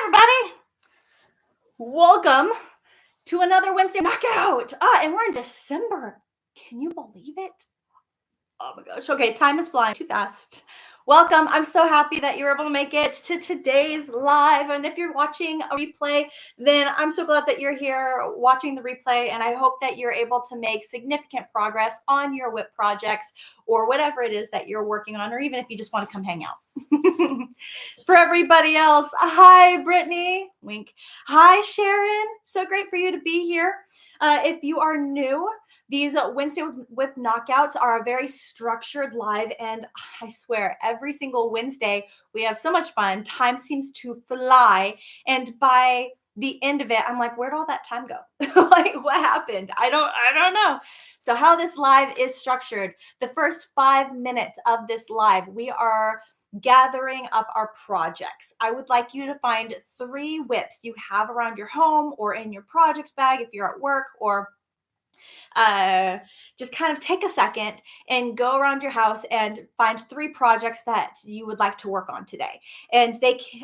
everybody. Welcome to another Wednesday knockout. And we're in December. Can you believe it? Oh my gosh. Okay, time is flying too fast. Welcome. I'm so happy that you were able to make it to today's live. And if you're watching a replay, then I'm so glad that you're here watching the replay. And I hope that you're able to make significant progress on your WIP projects or whatever it is that you're working on, or even if you just want to come hang out. For everybody else, hi, Brittany. Wink. Hi, Sharon. So great for you to be here. If you are new, these Wednesday WIP knockouts are a very structured live, and I swear every single Wednesday we have so much fun. Time seems to fly, and by the end of it, I'm like, where'd all that time go? Like, what happened? I don't know. So how this live is structured, the first 5 minutes of this live, we are gathering up our projects. I would like you to find 3 WIPs you have around your home or in your project bag if you're at work, or just kind of take a second and go around your house and find 3 projects that you would like to work on today. And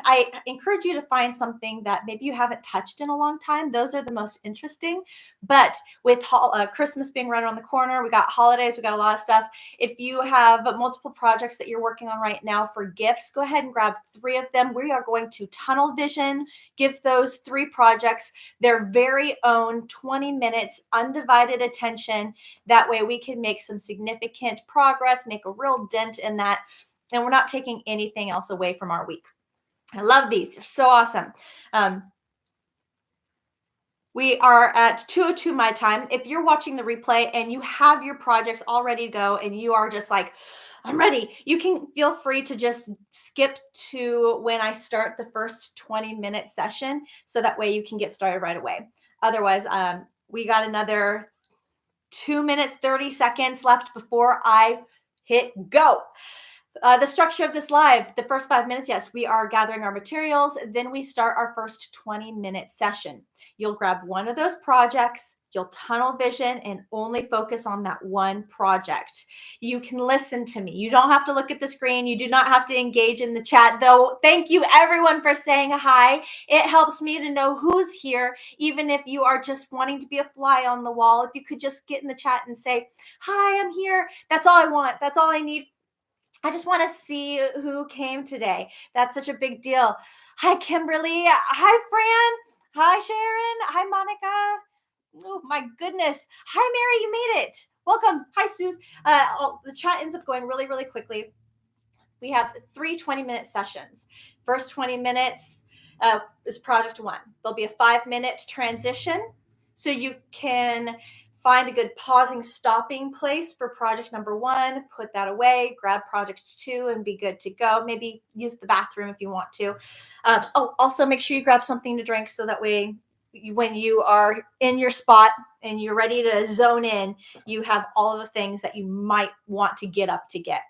I encourage you to find something that maybe you haven't touched in a long time. Those are the most interesting. But with Christmas being right around the corner, we got holidays, we got a lot of stuff. If you have multiple projects that you're working on right now for gifts, go ahead and grab 3 of them. We are going to tunnel vision, give those 3 projects their very own 20 minutes undivided attention. That way we can make some significant progress, make a real dent in that, and we're not taking anything else away from our week. I love these. They're so awesome. We are at 2:02 my time. If you're watching the replay and you have your projects all ready to go and you are just like, I'm ready, you can feel free to just skip to when I start the first 20-minute session, so that way you can get started right away. Otherwise, we got another 2 minutes, 30 seconds left before I hit go. The structure of this live, the first 5 minutes, yes, we are gathering our materials. Then we start our first 20-minute session. You'll grab one of those projects, you'll tunnel vision and only focus on that one project. You can listen to me. You don't have to look at the screen. You do not have to engage in the chat, though. Thank you everyone for saying hi. It helps me to know who's here, even if you are just wanting to be a fly on the wall. If you could just get in the chat and say, hi, I'm here. That's all I want. That's all I need. I just want to see who came today. That's such a big deal. Hi, Kimberly. Hi, Fran. Hi, Sharon. Hi, Monica. Oh, my goodness. Hi, Mary. You made it. Welcome. Hi, Suze. The chat ends up going really, really quickly. We have 3 20-minute sessions. First 20 minutes is project 1. There'll be a 5-minute transition, so you can find a good pausing, stopping place for project number 1, put that away, grab project 2, and be good to go. Maybe use the bathroom if you want to. Also make sure you grab something to drink, so that way when you are in your spot and you're ready to zone in, you have all of the things that you might want to get up to get.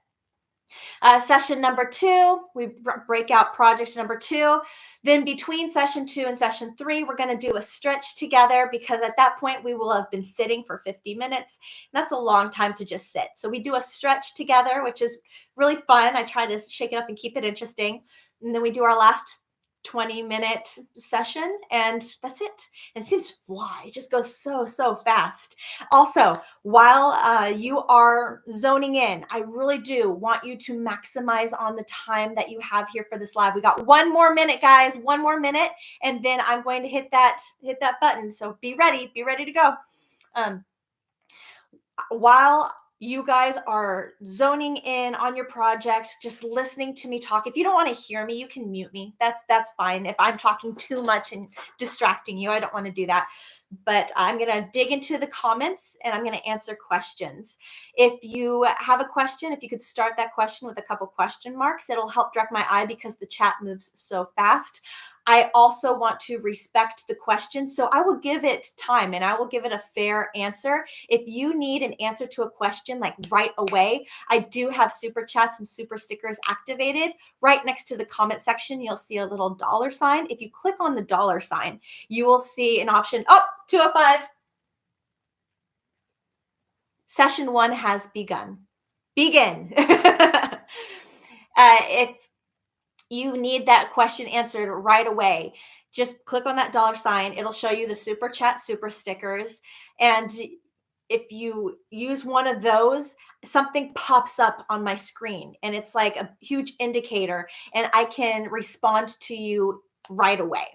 Session number 2, we break out project number 2. Then between session 2 and session 3, we're going to do a stretch together, because at that point we will have been sitting for 50 minutes. That's a long time to just sit. So we do a stretch together, which is really fun. I try to shake it up and keep it interesting. And then we do our last 20-minute session, and that's it. And it seems to fly. It just goes so fast. Also, while you are zoning in, I really do want you to maximize on the time that you have here for this live. We got 1 more minute, guys. 1 more minute, and then I'm going to hit that button. So be ready to go. While you guys are zoning in on your project, just listening to me talk. If you don't want to hear me, you can mute me. That's fine. If I'm talking too much and distracting you, I don't want to do that. But I'm going to dig into the comments and I'm going to answer questions. If you have a question, if you could start that question with a couple question marks, it'll help direct my eye, because the chat moves so fast. I also want to respect the question, so I will give it time and I will give it a fair answer. If you need an answer to a question like right away, I do have super chats and super stickers activated. Right next to the comment section, you'll see a little $sign. If you click on the $sign, you will see an option. Oh, 205. Session 1 has begun. Begin. If you need that question answered right away, just click on that $sign. It'll show you the super chat, super stickers. And if you use one of those, something pops up on my screen and it's like a huge indicator, and I can respond to you right away.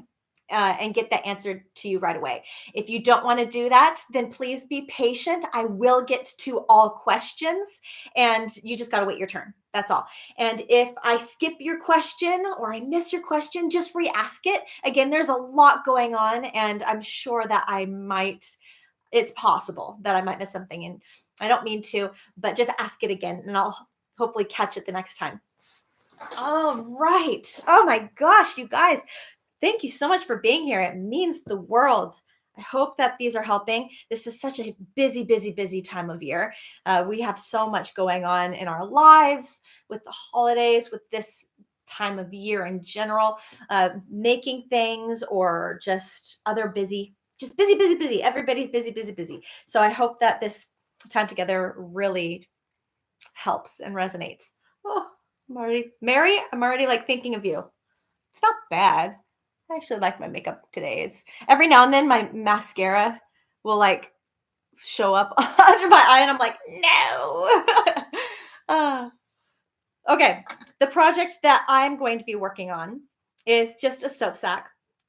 And get that answered to you right away. If you don't want to do that, then please be patient. I will get to all questions, and you just got to wait your turn. That's all. And if I skip your question or I miss your question, just re-ask it. Again, there's a lot going on, and I'm sure that it's possible that I might miss something, and I don't mean to, but just ask it again and I'll hopefully catch it the next time. All right. Oh my gosh, you guys. Thank you so much for being here. It means the world. I hope that these are helping. This is such a busy, busy, busy time of year. We have so much going on in our lives with the holidays, with this time of year in general, making things or just other busy, just busy, busy, busy. Everybody's busy, busy, busy. So I hope that this time together really helps and resonates. Oh, Mary, I'm already like thinking of you. It's not bad. I actually like my makeup today. It's every now and then my mascara will like show up under my eye and I'm like, no. Okay. The project that I'm going to be working on is just a soap sack,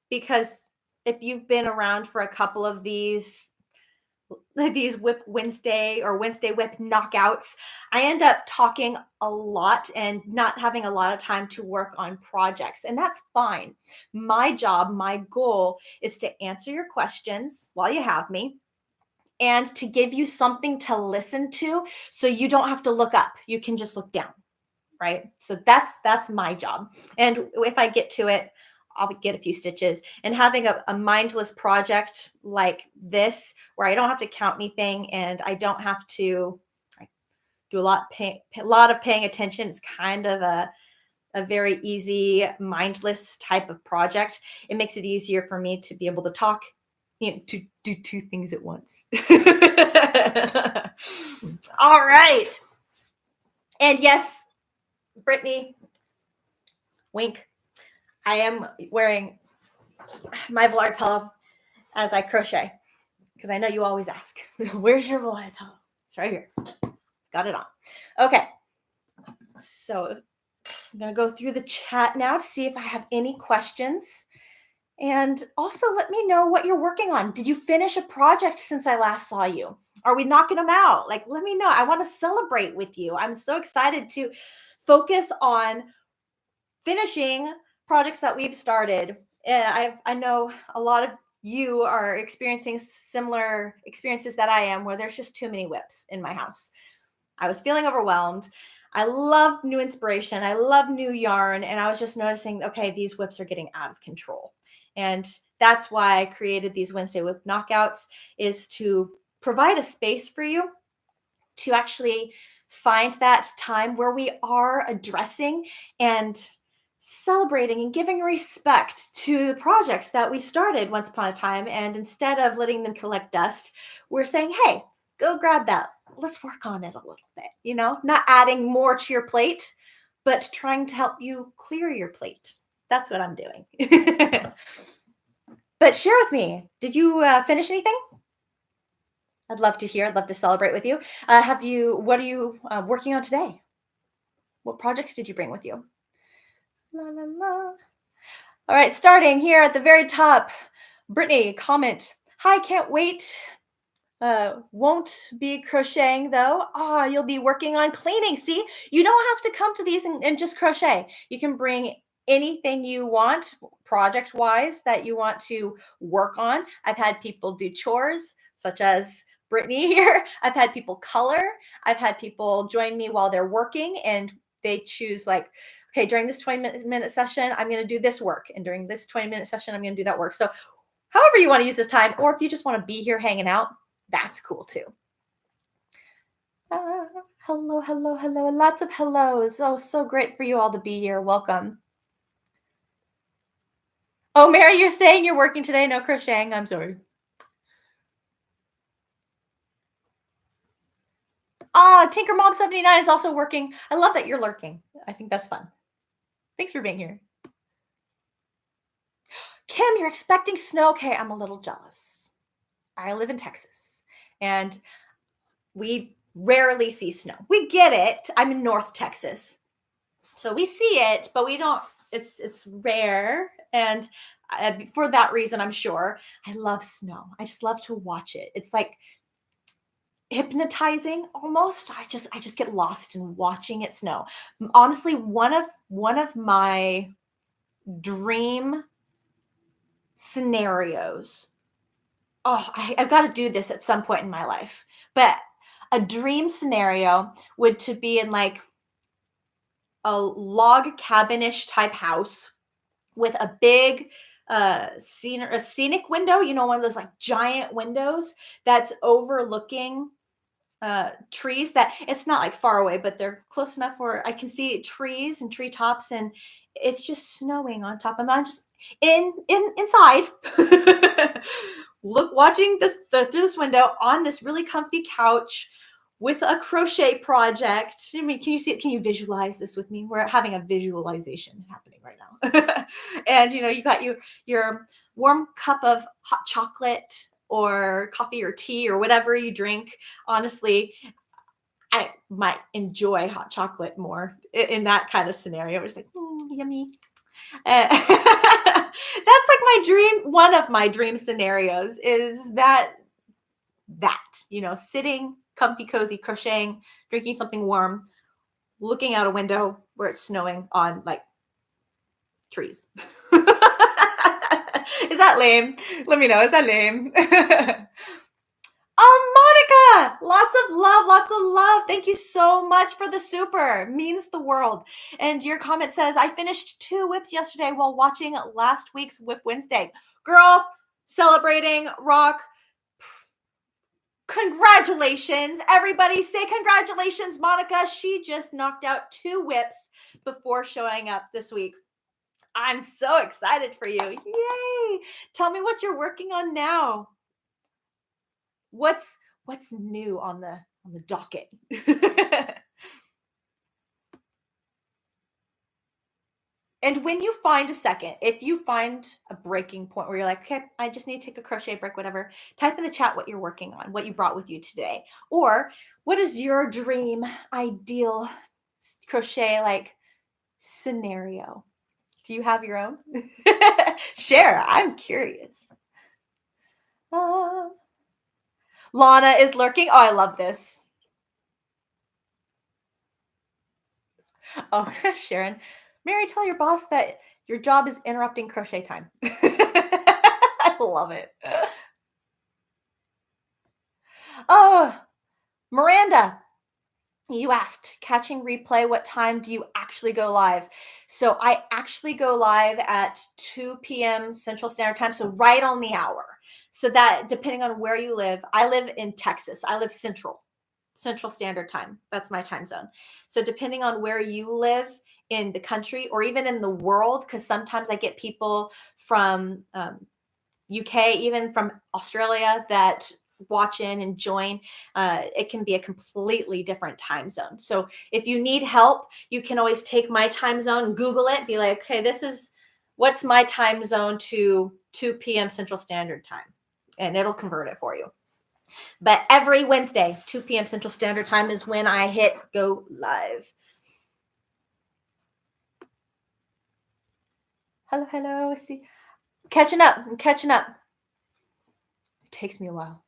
because if you've been around for a couple of these WIP Wednesday or Wednesday WIP knockouts, I end up talking a lot and not having a lot of time to work on projects. And that's fine. My job, my goal is to answer your questions while you have me, and to give you something to listen to so you don't have to look up. You can just look down, right? So that's my job. And if I get to it, I'll get a few stitches. And having a mindless project like this, where I don't have to count anything and I don't have to do a lot of paying attention, it's kind of a very easy, mindless type of project. It makes it easier for me to be able to talk, to do two things at once. All right. And yes, Brittany, wink, I am wearing my Velour pillow as I crochet, because I know you always ask, where's your Velour pillow? It's right here. Got it on. Okay. So I'm going to go through the chat now to see if I have any questions. And also let me know what you're working on. Did you finish a project since I last saw you? Are we knocking them out? Like, let me know. I want to celebrate with you. I'm so excited to focus on finishing projects that we've started. I know a lot of you are experiencing similar experiences that I am, where there's just too many WIPs in my house. I was feeling overwhelmed. I love new inspiration. I love new yarn. And I was just noticing, okay, these WIPs are getting out of control. And that's why I created these Wednesday WIP knockouts, is to provide a space for you to actually find that time where we are addressing and celebrating and giving respect to the projects that we started once upon a time. And instead of letting them collect dust, we're saying, hey, go grab that. Let's work on it a little bit, not adding more to your plate, but trying to help you clear your plate. That's what I'm doing. But share with me, did you finish anything? I'd love to hear. I'd love to celebrate with you. What are you working on today? What projects did you bring with you? La, la, la. All right, starting here at the very top. Brittany, comment. Hi, can't wait. Won't be crocheting though. You'll be working on cleaning. See, you don't have to come to these and just crochet. You can bring anything you want project wise that you want to work on. I've had people do chores, such as Brittany here. I've had people color. I've had people join me while they're working, and they choose like, okay, during this 20-minute session, I'm going to do this work. And during this 20-minute session, I'm going to do that work. So however you want to use this time, or if you just want to be here hanging out, that's cool too. Hello, hello, hello. Lots of hellos. Oh, so great for you all to be here. Welcome. Oh, Mary, you're saying you're working today? No crocheting. I'm sorry. Tinker Mom 79 is also working. I love that you're lurking. I think that's fun. Thanks for being here. Kim, you're expecting snow. Okay, I'm a little jealous. I live in Texas and we rarely see snow. We get it. I'm in North Texas. So we see it, but we don't, it's rare. And for that reason, I'm sure I love snow. I just love to watch it. It's like hypnotizing almost. I just get lost in watching it snow. Honestly, one of my dream scenarios. Oh, I've got to do this at some point in my life. But a dream scenario would to be in like a log cabin-ish type house with a big scenic window, one of those like giant windows that's overlooking trees that it's not like far away, but they're close enough where I can see trees and treetops, and it's just snowing on top of them. I'm just inside, watching this through this window on this really comfy couch with a crochet project. I mean, can you see it? Can you visualize this with me? We're having a visualization happening right now. And you got your warm cup of hot chocolate or coffee or tea or whatever you drink. Honestly, I might enjoy hot chocolate more in that kind of scenario. It's like, yummy. That's like my dream. One of my dream scenarios is that, sitting comfy, cozy, crocheting, drinking something warm, looking out a window where it's snowing on like trees. Is that lame? Let me know. Is that lame? Oh, Monica, lots of love. Thank you so much for the super. Means the world. And your comment says, I finished 2 WIPs yesterday while watching last week's WIP Wednesday. Girl, celebrating, rock. Congratulations. Everybody say congratulations, Monica. She just knocked out 2 WIPs before showing up this week. I'm so excited for you. Yay. Tell me what you're working on now. What's new on the docket? And when you find a second, if you find a breaking point where you're like, okay, I just need to take a crochet break, whatever, type in the chat what you're working on, what you brought with you today. Or what is your dream ideal crochet like scenario? Do you have your own? Share. I'm curious. Lana is lurking. Oh, I love this. Oh, Sharon. Mary, tell your boss that your job is interrupting crochet time. I love it. Oh, Miranda, you asked, catching replay, what time do you actually go live? So I actually go live at 2 p.m. Central Standard Time, so right on the hour. So that, depending on where you live, I live in Texas. I live Central Standard Time. That's my time zone. So depending on where you live in the country or even in the world, because sometimes I get people from UK, even from Australia that watch in and join. It can be a completely different time zone. So if you need help, you can always take my time zone, Google it, be like, okay, what's my time zone to 2 p.m. Central Standard Time? And it'll convert it for you. But every Wednesday, 2 p.m. Central Standard Time is when I hit go live. Hello. I see. I'm catching up. It takes me a while.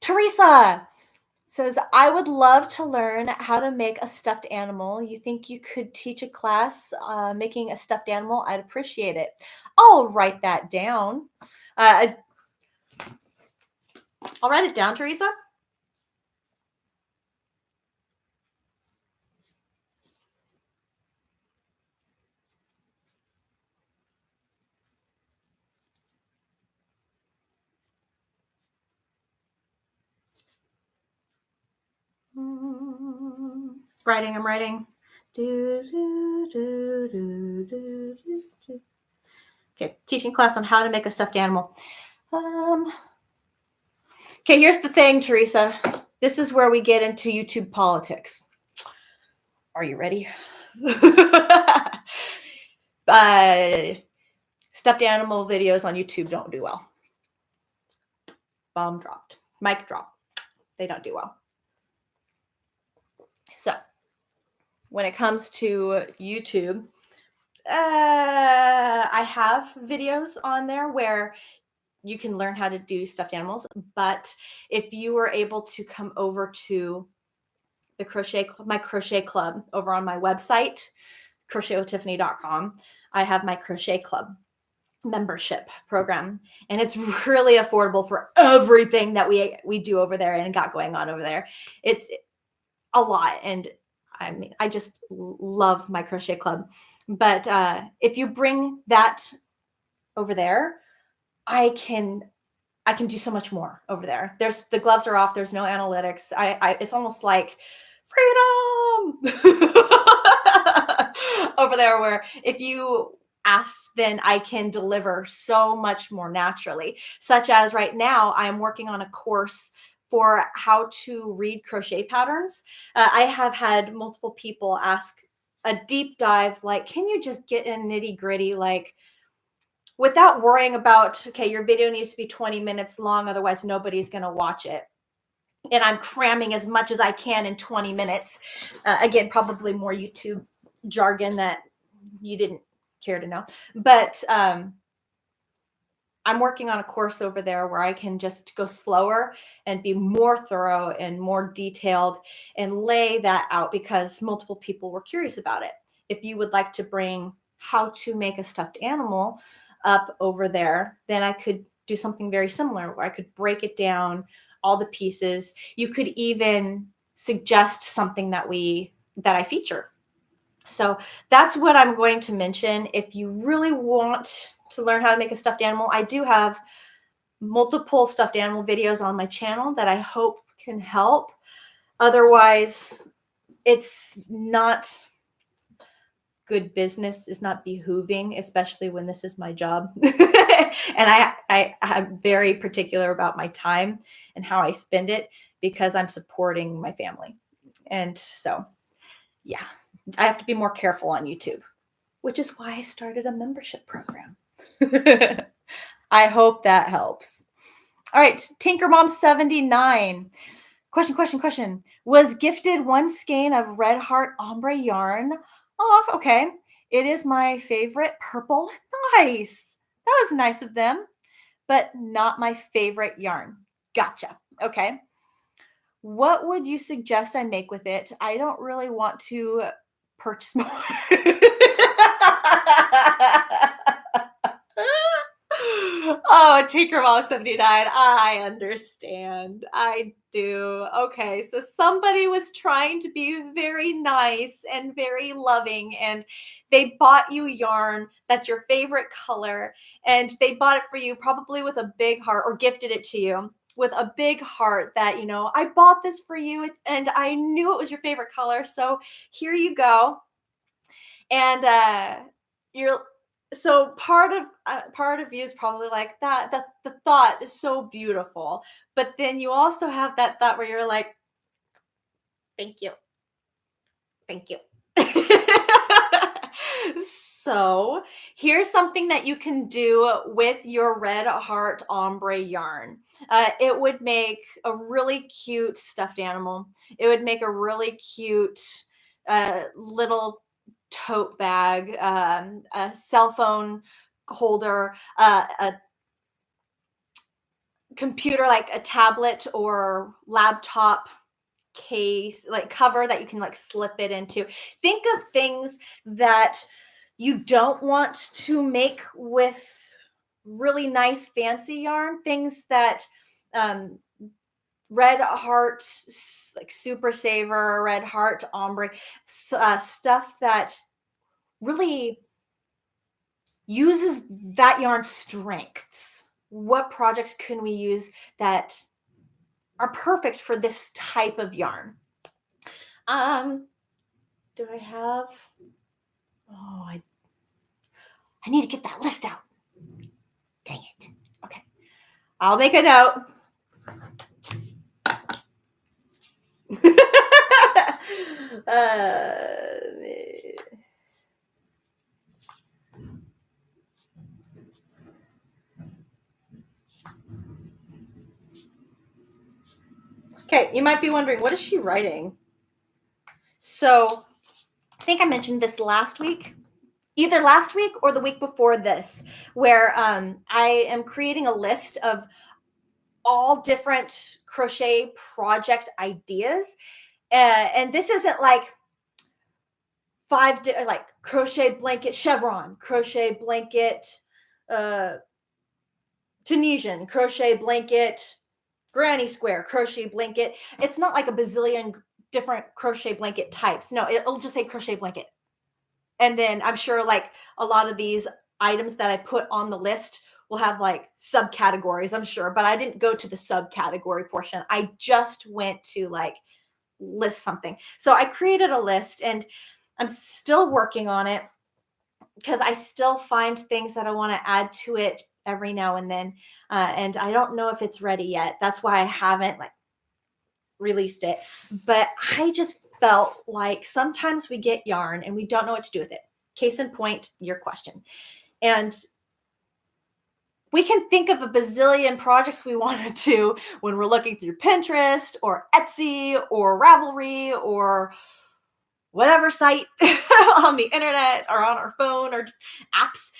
Teresa says, I would love to learn how to make a stuffed animal. You think you could teach a class making a stuffed animal? I'd appreciate it. I'll write that down. I'll write it down, Teresa. I'm writing. Okay, teaching class on how to make a stuffed animal. Okay, here's the thing, Teresa. This is where we get into YouTube politics. Are you ready? Stuffed animal videos on YouTube don't do well. Bomb dropped. Mic drop. They don't do well. So when it comes to YouTube, I have videos on there where you can learn how to do stuffed animals. But if you were able to come over to my crochet club over on my website, crochetwithtiffany.com, I have my crochet club membership program, and it's really affordable for everything that we do over there and got going on over there. It's a lot, and I mean, I just love my crochet club. But if you bring that over there, I can do so much more over there. The gloves are off. There's no analytics. It's almost like freedom over there, where if you ask, then I can deliver so much more naturally. Such as right now, I'm working on a course for how to read crochet patterns. I have had multiple people ask a deep dive, like, can you just get in nitty gritty, like, without worrying about, okay, your video needs to be 20 minutes long, otherwise nobody's going to watch it. And I'm cramming as much as I can in 20 minutes. Again, probably more YouTube jargon that you didn't care to know. But I'm working on a course over there where I can just go slower and be more thorough and more detailed and lay that out, because multiple people were curious about it. If you would like to bring how to make a stuffed animal up over there, then I could do something very similar where I could break it down, all the pieces. You could even suggest something that I feature. So that's what I'm going to mention. If you really want to learn how to make a stuffed animal, I do have multiple stuffed animal videos on my channel that I hope can help. Otherwise, it's not good business, is not behooving, especially when this is my job. And I'm very particular about my time and how I spend it, because I'm supporting my family. And so, yeah, I have to be more careful on YouTube, which is why I started a membership program. I hope that helps. All right, Tinkermom79. Question. Was gifted one skein of Red Heart ombre yarn. Oh, okay. It is my favorite purple. Nice. That was nice of them, but not my favorite yarn. Gotcha. Okay. What would you suggest I make with it? I don't really want to purchase more. Oh, Tinkerbell79. I understand. I do. Okay, so somebody was trying to be very nice and very loving, and they bought you yarn that's your favorite color, and they bought it for you probably with a big heart, or gifted it to you with a big heart that, I bought this for you and I knew it was your favorite color, so here you go. And so part of you is probably like, that the thought is so beautiful, but then you also have that thought where you're like, thank you. So here's something that you can do with your Red Heart ombre yarn. It would make a really cute stuffed animal. It would make a really cute little tote bag, a cell phone holder, a computer, like a tablet or laptop case, like cover that you can like slip it into. Think of things that you don't want to make with really nice fancy yarn, things that Red Heart, like Super Saver, Red Heart ombre, stuff that really uses that yarn's strengths. What projects can we use that are perfect for this type of yarn? Do I have? Oh, I need to get that list out. Dang it. Okay. I'll make a note. Okay, you might be wondering, what is she writing? So I think I mentioned this last week, either last week or the week before this, where I am creating a list of all different crochet project ideas. And this isn't like like crochet blanket chevron, crochet blanket Tunisian, crochet blanket granny square, crochet blanket. It's not like a bazillion different crochet blanket types. No, it'll just say crochet blanket. And then I'm sure like a lot of these items that I put on the list will have like subcategories, I'm sure, but I didn't go to the subcategory portion. I just went to like list something. So I created a list and I'm still working on it because I still find things that I want to add to it every now and then. And I don't know if it's ready yet. That's why I haven't like released it. But I just felt like sometimes we get yarn and we don't know what to do with it. Case in point, your question. And we can think of a bazillion projects we want to do when we're looking through Pinterest or Etsy or Ravelry or whatever site on the internet or on our phone or apps.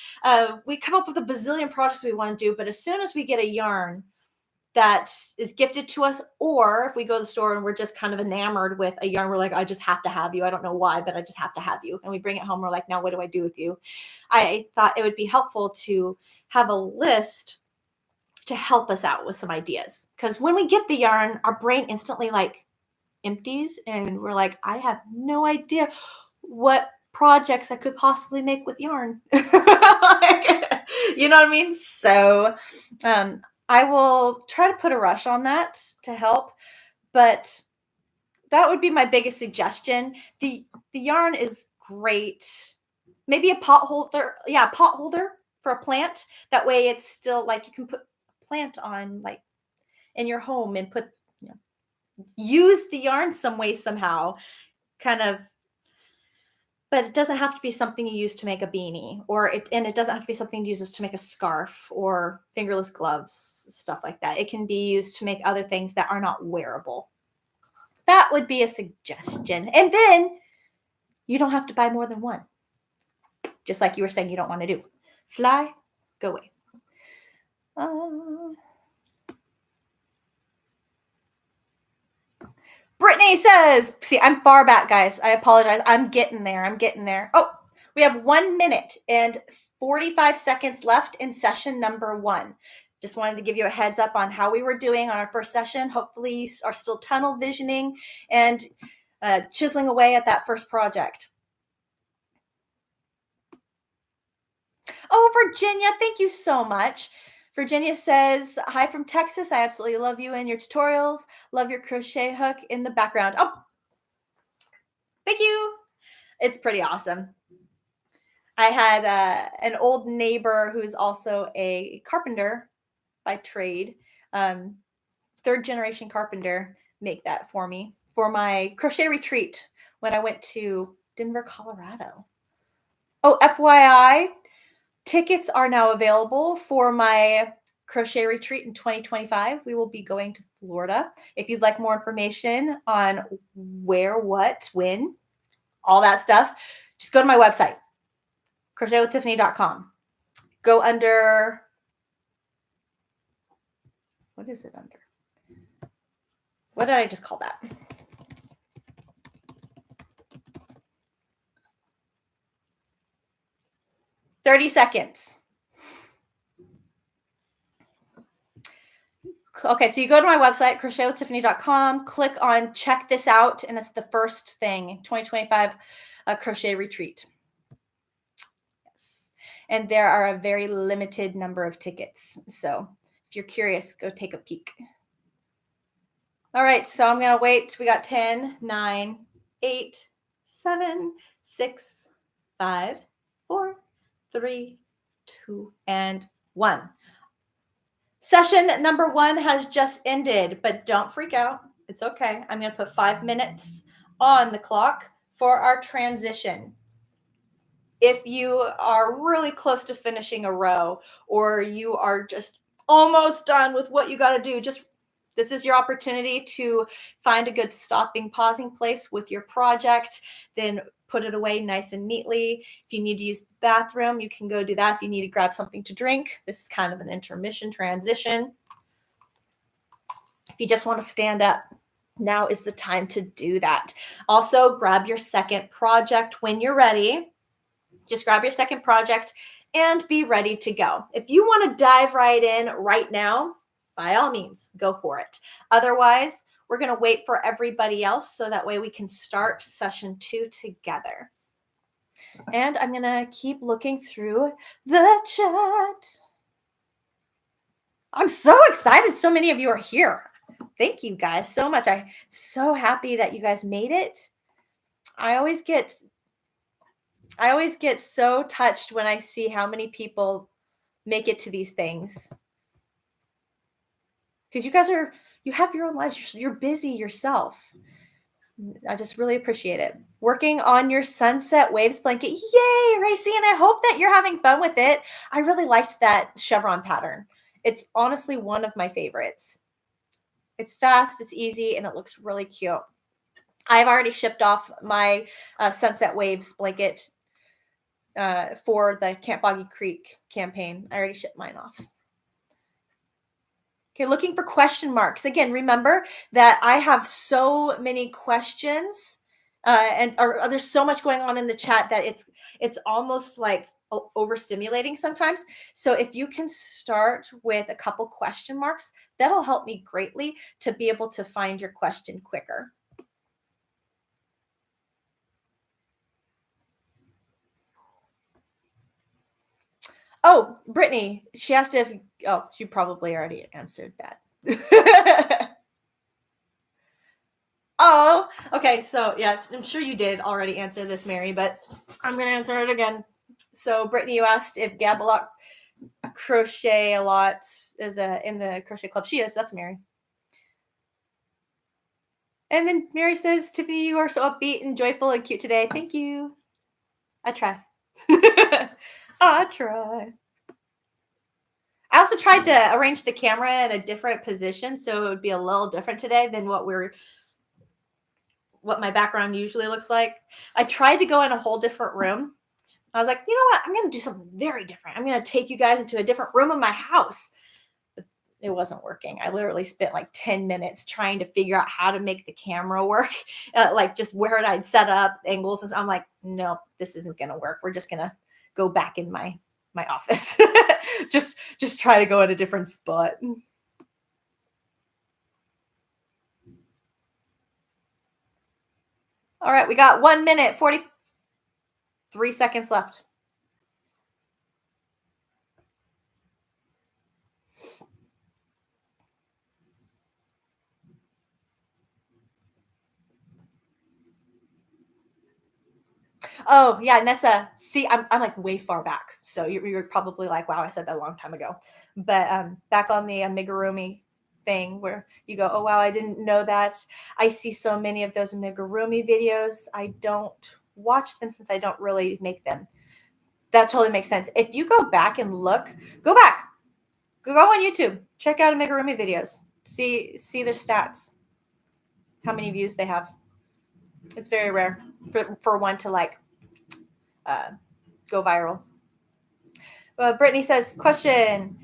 We come up with a bazillion projects we want to do, but as soon as we get a yarn that is gifted to us, or if we go to the store and we're just kind of enamored with a yarn, we're like, I just have to have you. I don't know why, but I just have to have you. And we bring it home. We're like, now what do I do with you? I thought it would be helpful to have a list to help us out with some ideas. Because when we get the yarn, our brain instantly like empties and we're like, I have no idea what projects I could possibly make with yarn. Like, you know what I mean? So I will try to put a rush on that to help, but that would be my biggest suggestion. The yarn is great. Maybe a pot holder. Yeah, a pot holder for a plant. That way it's still like you can put a plant on like in your home and put, you know, use the yarn some way, somehow, kind of. But it doesn't have to be something you use to make a beanie, and it doesn't have to be something you use to make a scarf or fingerless gloves, stuff like that. It can be used to make other things that are not wearable. That would be a suggestion. And then you don't have to buy more than one. Just like you were saying you don't want to do. Fly, go away. Brittany says, see, I'm far back, guys. I apologize. I'm getting there. Oh, we have 1 minute and 45 seconds left in session number 1. Just wanted to give you a heads up on how we were doing on our first session. Hopefully you are still tunnel visioning and chiseling away at that first project. Oh, Virginia, thank you so much. Virginia says, hi from Texas. I absolutely love you and your tutorials. Love your crochet hook in the background. Oh, thank you. It's pretty awesome. I had an old neighbor who's also a carpenter by trade, 3rd generation carpenter, make that for me for my crochet retreat when I went to Denver, Colorado. Oh, FYI, tickets are now available for my crochet retreat in 2025. We will be going to Florida. If you'd like more information on where, what, when, all that stuff, just go to my website, crochetwithtiffany.com. Go under, what is it under? What did I just call that? "30 seconds. Okay, so you go to my website, crochetwithtiffany.com, click on check this out, and it's the first thing, 2025 crochet retreat. Yes. And there are a very limited number of tickets. So if you're curious, go take a peek. All right, so I'm going to wait. We got 10, 9, 8, 7, 6, 5, 4, 3, 2, and 1. Session number 1 has just ended, but don't freak out. It's okay. I'm going to put 5 minutes on the clock for our transition. If you are really close to finishing a row or you are just almost done with what you got to do, just This is your opportunity to find a good stopping, pausing place with your project, then put it away nice and neatly. If you need to use the bathroom, you can go do that. If you need to grab something to drink, this is kind of an intermission transition. If you just want to stand up, now is the time to do that. Also, grab your second project when you're ready. Just grab your second project and be ready to go. If you want to dive right in right now, by all means, go for it. Otherwise, we're going to wait for everybody else so that way we can start session 2 together. And I'm going to keep looking through the chat. I'm so excited so many of you are here. Thank you guys so much. I'm so happy that you guys made it. I always get so touched when I see how many people make it to these things. Because you have your own lives. You're busy yourself. I just really appreciate it. Working on your sunset waves blanket. Yay, Racy. And I hope that you're having fun with it. I really liked that chevron pattern. It's honestly one of my favorites. It's fast, it's easy, and it looks really cute. I've already shipped off my sunset waves blanket for the Camp Boggy Creek campaign. I already shipped mine off. Okay, looking for question marks. Again, remember that I have so many questions and there's so much going on in the chat that it's almost like overstimulating sometimes. So if you can start with a couple question marks, that'll help me greatly to be able to find your question quicker. Oh, Brittany, she asked if, she probably already answered that. Oh, okay. So yeah, I'm sure you did already answer this, Mary, but I'm going to answer it again. So Brittany, you asked if Gabalock crochet a lot is in the crochet club. She is. That's Mary. And then Mary says, Tiffany, you are so upbeat and joyful and cute today. Thank you. I try. I try. I also tried to arrange the camera in a different position so it would be a little different today than what my background usually looks like. I tried to go in a whole different room. I was like, you know what? I'm going to do something very different. I'm going to take you guys into a different room of my house. But it wasn't working. I literally spent like 10 minutes trying to figure out how to make the camera work, like just where I'd set up angles. And I'm like, no, this isn't going to work. We're just going to go back in my office. just try to go at a different spot. All right, we got 1 minute, 43 seconds left. Oh yeah, Nessa. See, I'm like way far back, so you're probably like, wow, I said that a long time ago. But back on the amigurumi thing where you go, oh wow, I didn't know that. I see so many of those amigurumi videos. I don't watch them since I don't really make them. That totally makes sense. If you go back and look, go on YouTube, check out amigurumi videos, see their stats, how many views they have. It's very rare for one to like go viral. Brittany says, question,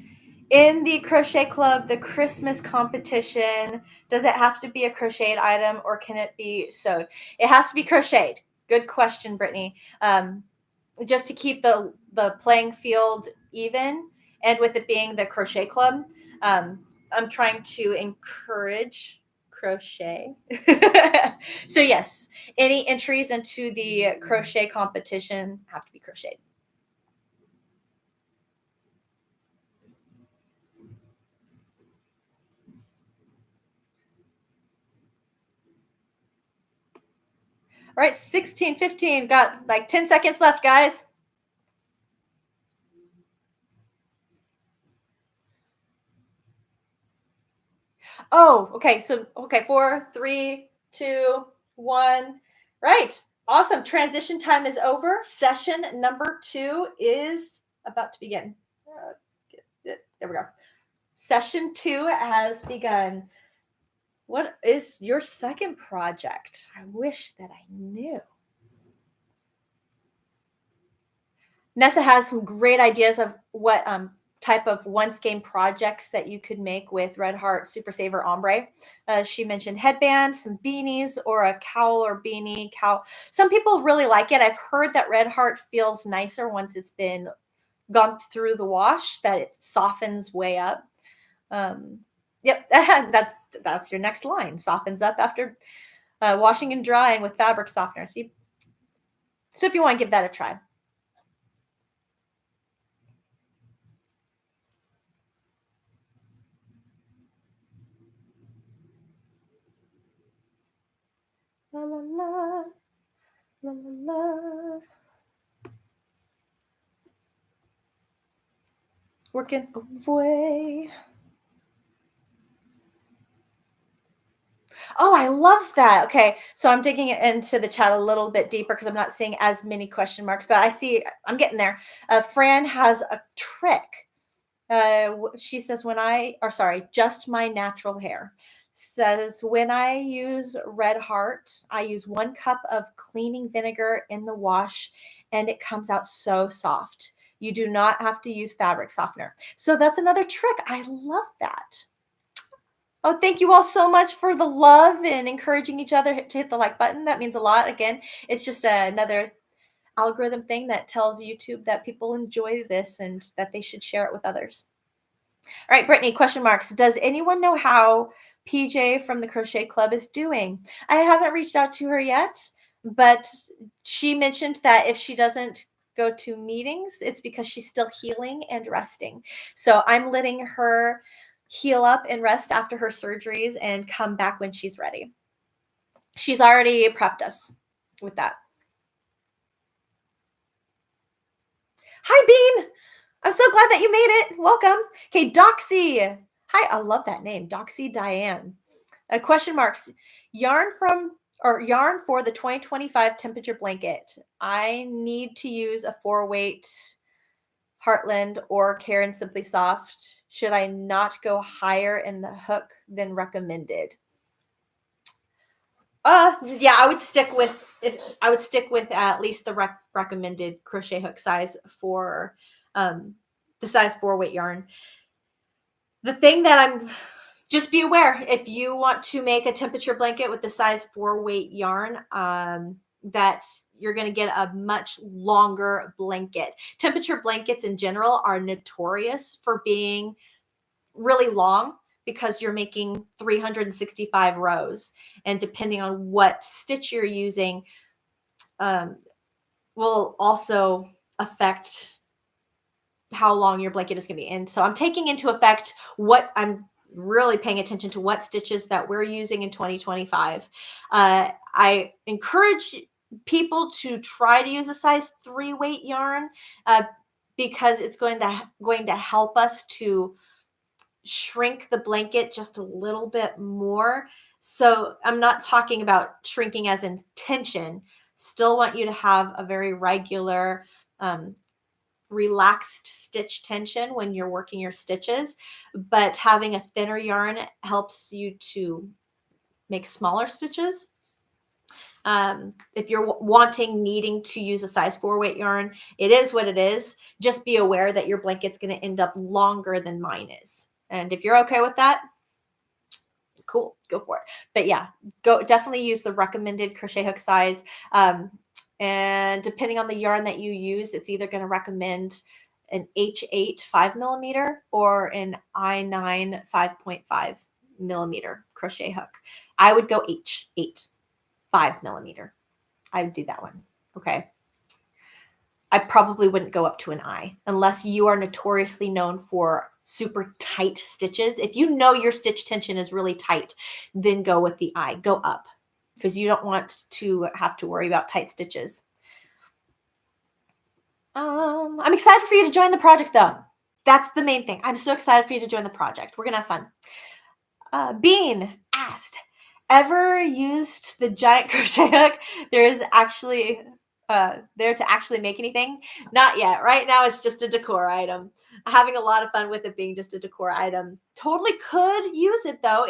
in the crochet club, the Christmas competition, does it have to be a crocheted item or can it be sewed? It has to be crocheted. Good question, Brittany. Just to keep the playing field even, and with it being the crochet club, I'm trying to encourage crochet. So yes, any entries into the crochet competition have to be crocheted. All right, 16, 15, got like 10 seconds left, guys. Oh, okay. So, okay, 4, 3, 2, 1. Right. Awesome. Transition time is over. Session number 2 is about to begin. There we go. Session 2 has begun. What is your second project? I wish that I knew. Nessa has some great ideas of what type of one skein projects that you could make with Red Heart Super Saver Ombre. She mentioned headband, some beanies, or a cowl or beanie. Cowl. Some people really like it. I've heard that Red Heart feels nicer once it's been gone through the wash, that it softens way up. Yep, that's your next line. Softens up after washing and drying with fabric softener. See, so if you want to give that a try. La la la, la la la. Working away. Oh, I love that. Okay, so I'm digging into the chat a little bit deeper because I'm not seeing as many question marks, but I see I'm getting there. Fran has a trick. She says just my natural hair. Says when I use Red Heart, I use 1 cup of cleaning vinegar in the wash, and it comes out so soft. You do not have to use fabric softener. So that's another trick. I love that. Oh, thank you all so much for the love and encouraging each other to hit the like button. That means a lot. Again, it's just another algorithm thing that tells YouTube that people enjoy this and that they should share it with others. All right, Brittany, question marks. Does anyone know how PJ from the Crochet Club is doing? I haven't reached out to her yet, but she mentioned that if she doesn't go to meetings, it's because she's still healing and resting. So I'm letting her heal up and rest after her surgeries and come back when she's ready. She's already prepped us with that. Hi, Bean. I'm so glad that you made it. Welcome. Okay, Doxy. Hi, I love that name. Doxy Diane. Question marks. Yarn for the 2025 temperature blanket. I need to use a 4-weight Heartland or Karen Simply Soft. Should I not go higher in the hook than recommended? Yeah, I would stick with at least the recommended crochet hook size for the size 4-weight yarn. The thing that just be aware, if you want to make a temperature blanket with the size 4-weight yarn, that you're going to get a much longer blanket. Temperature blankets in general are notorious for being really long because you're making 365 rows, and depending on what stitch you're using, will also affect how long your blanket is going to be. And so I'm taking into effect what I'm really paying attention to, what stitches that we're using in 2025. I encourage people to try to use a size 3-weight yarn because it's going to help us to shrink the blanket just a little bit more. So I'm not talking about shrinking as in tension. Still want you to have a very regular, relaxed stitch tension when you're working your stitches, but having a thinner yarn helps you to make smaller stitches. If you're needing to use a size 4-weight yarn, it is what it is. Just be aware that your blanket's going to end up longer than mine is. And if you're okay with that, cool, go for it. But yeah, definitely use the recommended crochet hook size. And depending on the yarn that you use, it's either going to recommend an H8 5mm or an I9 5.5 millimeter crochet hook. I would go H8 5mm. I would do that one. Okay. I probably wouldn't go up to an I unless you are notoriously known for super tight stitches. If you know your stitch tension is really tight, then go with the I. Go up because you don't want to have to worry about tight stitches. I'm excited for you to join the project though. That's the main thing. I'm so excited for you to join the project. We're going to have fun. Bean asked, ever used the giant crochet hook? There is actually there to actually make anything? Not yet. Right now it's just a decor item. Having a lot of fun with it being just a decor item. Totally could use it though.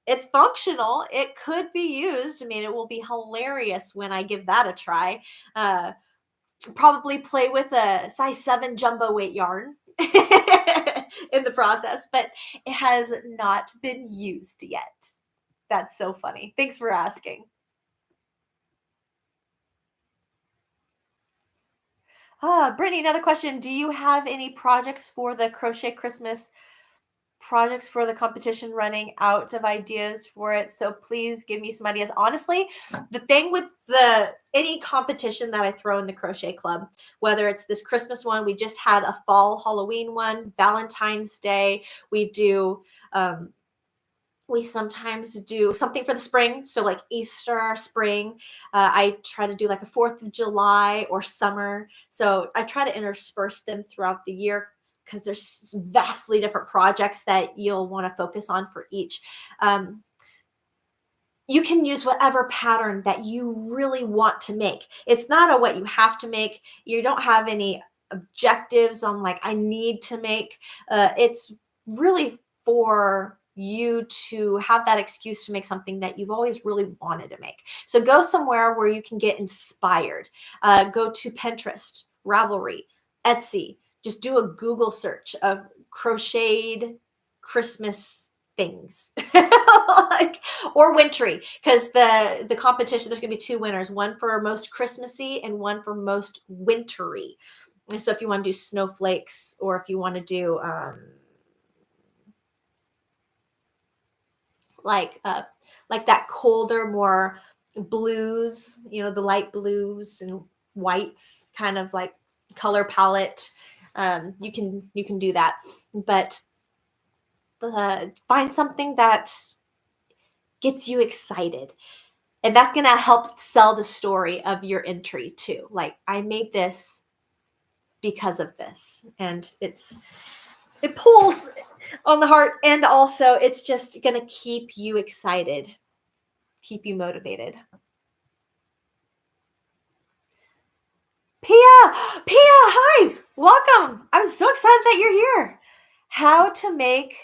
it's functional. It could be used. I mean, it will be hilarious when I give that a try. Uh, Probably play with a size 7 jumbo weight yarn in the process, but it has not been used yet. That's so funny. Thanks for asking. Brittany, another question. Do you have any projects for the Crochet Christmas projects for the competition? Running out of ideas for it, so please give me some ideas. Honestly, the thing with the any competition that I throw in the Crochet Club, whether it's this Christmas one, we just had a fall Halloween one, Valentine's Day, we do we sometimes do something for the spring, so like Easter, spring. I try to do like a 4th of July or summer, so I try to intersperse them throughout the year because there's vastly different projects that you'll want to focus on for each. um, you can use whatever pattern that you really want to make. It's not a what you have to make. You don't have any objectives on like I need to make. It's really for you to have that excuse to make something that you've always really wanted to make. So go somewhere where you can get inspired. Go to Pinterest, Ravelry, Etsy. Just do a Google search of crocheted Christmas things. Like, or wintry, because the competition, there's gonna be 2 winners, one for most Christmassy and one for most wintry. And so if you want to do snowflakes, or if you want to do like like that colder, more blues, the light blues and whites kind of like color palette, you can do that. But find something that gets you excited. And that's going to help sell the story of your entry too. Like, I made this because of this. And it pulls on the heart. And also it's just going to keep you excited, keep you motivated. Pia, hi, welcome. I'm so excited that you're here. How to make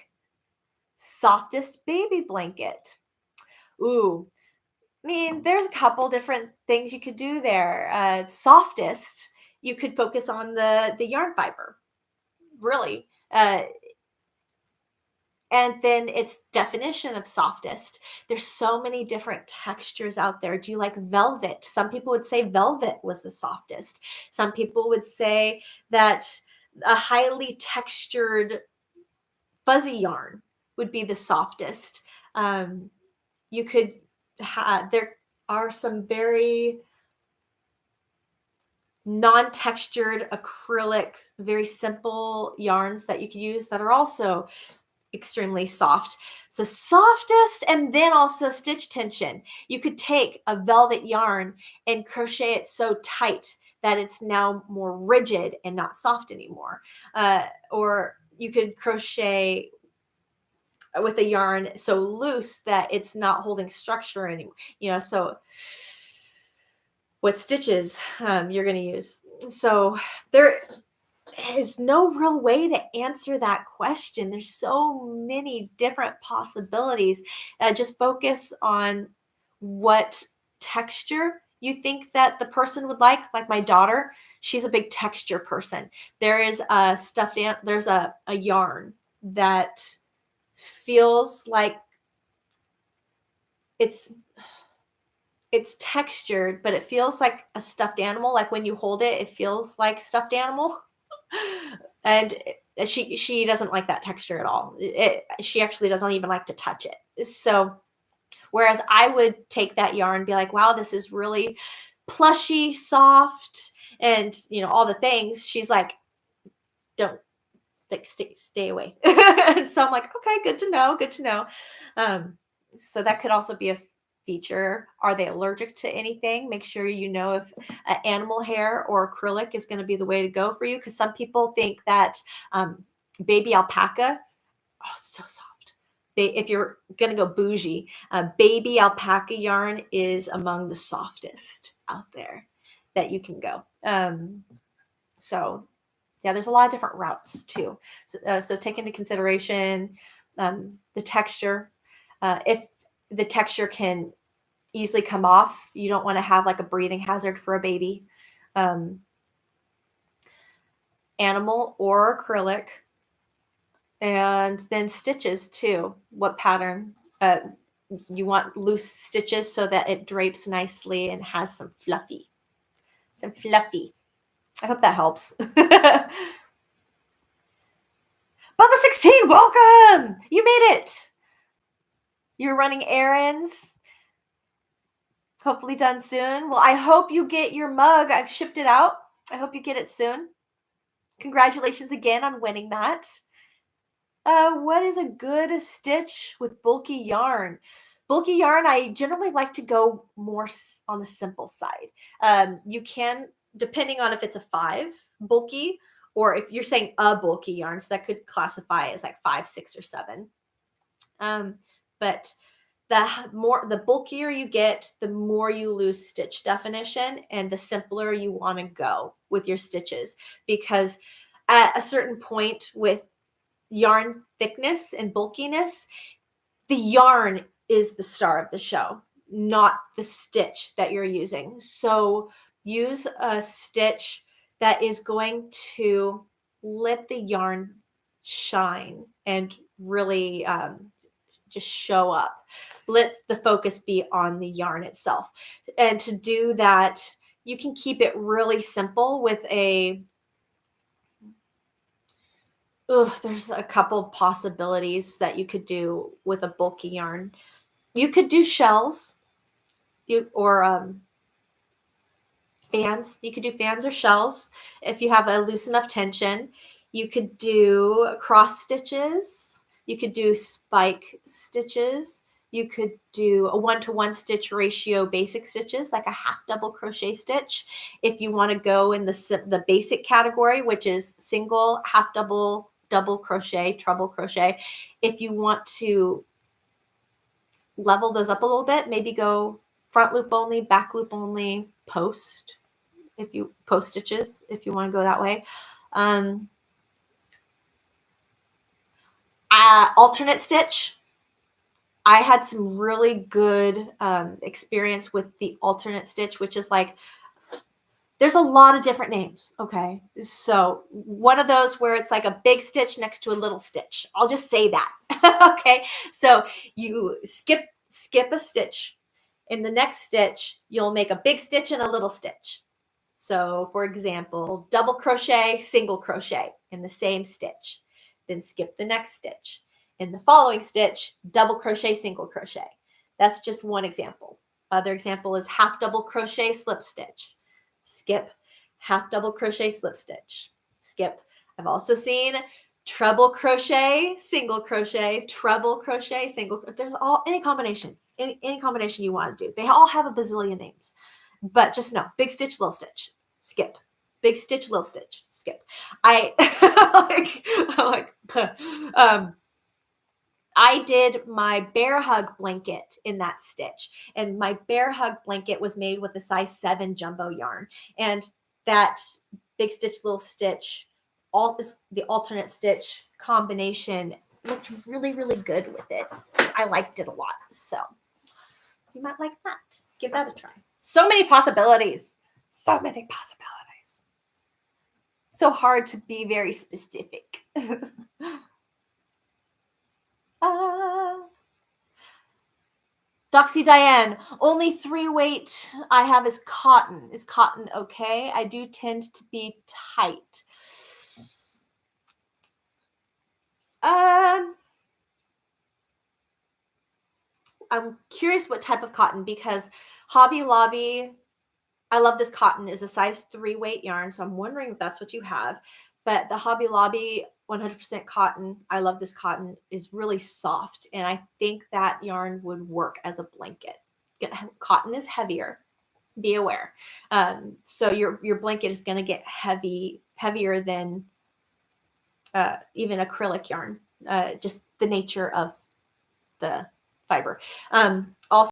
softest baby blanket. Ooh, I mean, there's a couple different things you could do there. Softest, you could focus on the yarn fiber, really. And then its definition of softest. There's so many different textures out there. Do you like velvet? Some people would say velvet was the softest. Some people would say that a highly textured fuzzy yarn would be the softest. You could there are some very non-textured acrylic, very simple yarns that you can use that are also extremely soft. So softest, and then also stitch tension. You could take a velvet yarn and crochet it so tight that it's now more rigid and not soft anymore. Or you could crochet with a yarn so loose that it's not holding structure anymore. So what stitches you're going to use. So there is no real way to answer that question. There's so many different possibilities. Just focus on what texture you think that the person would like. Like my daughter, she's a big texture person. There is a there's a yarn that feels like it's textured, but it feels like a stuffed animal. Like when you hold it, it feels like stuffed animal. And she doesn't like that texture at all. She actually doesn't even like to touch it. So whereas I would take that yarn and be like, wow, this is really plushy, soft, and all the things, she's like, don't, like, stay away. So I'm like, okay, good to know. So that could also be a feature. Are they allergic to anything? Make sure you know if animal hair or acrylic is going to be the way to go for you, because some people think that baby alpaca, oh, so soft. If you're going to go bougie, baby alpaca yarn is among the softest out there that you can go. So yeah, there's a lot of different routes too. So take into consideration the texture. If the texture can easily come off, you don't want to have like a breathing hazard for a baby. Animal or acrylic. And then stitches too. What pattern? You want loose stitches so that it drapes nicely and has some fluffy. I hope that helps. Bubba 16, welcome! You made it. You're running errands. Hopefully done soon. Well, I hope you get your mug. I've shipped it out. I hope you get it soon. Congratulations again on winning that. What is a good stitch with bulky yarn? Bulky yarn, I generally like to go more on the simple side. You can, depending on if it's a 5 bulky, or if you're saying a bulky yarn, so that could classify as like 5, 6, or 7. But the bulkier you get, the more you lose stitch definition, and the simpler you want to go with your stitches, because at a certain point with yarn thickness and bulkiness, the yarn is the star of the show, not the stitch that you're using. So use a stitch that is going to let the yarn shine and really just show up. Let the focus be on the yarn itself. And to do that, you can keep it really simple with there's a couple possibilities that you could do with a bulky yarn. You could do shells, or fans. You could do fans or shells if you have a loose enough tension. You could do cross stitches. You could do spike stitches. You could do a 1-to-1 stitch ratio basic stitches, like a half double crochet stitch. If you want to go in the basic category, which is single, half double, double crochet, treble crochet. If you want to level those up a little bit, maybe go front loop only, back loop only, post stitches, if you want to go that way. Alternate stitch. I had some really good experience with the alternate stitch, which is like, there's a lot of different names. Okay. So one of those where it's like a big stitch next to a little stitch. I'll just say that. Okay. So you skip a stitch. In the next stitch, you'll make a big stitch and a little stitch. So for example, double crochet, single crochet in the same stitch, then skip the next stitch. In the following stitch, double crochet, single crochet. That's just one example. Other example is half double crochet, slip stitch. Skip, half double crochet, slip stitch. Skip. I've also seen treble crochet, single crochet, treble crochet, single. There's any combination you want to do. They all have a bazillion names, but just know, big stitch, little stitch, skip. Big stitch, little stitch, skip. I did my bear hug blanket in that stitch, and my bear hug blanket was made with a size 7 jumbo yarn, and that big stitch, little stitch, the alternate stitch combination looked really, really good with it. I liked it a lot, so you might like that. Give that a try. So many possibilities. So hard to be very specific. Doxy Diane, only 3 weight I have is cotton. Is cotton okay? I do tend to be tight. I'm curious what type of cotton, because Hobby Lobby, I love this cotton, is a size 3 weight yarn. So I'm wondering if that's what you have. But the Hobby Lobby 100% cotton, I love this cotton, is really soft. And I think that yarn would work as a blanket. Cotton is heavier. Be aware. So your blanket is going to get heavier than even acrylic yarn. Just the nature of the fiber.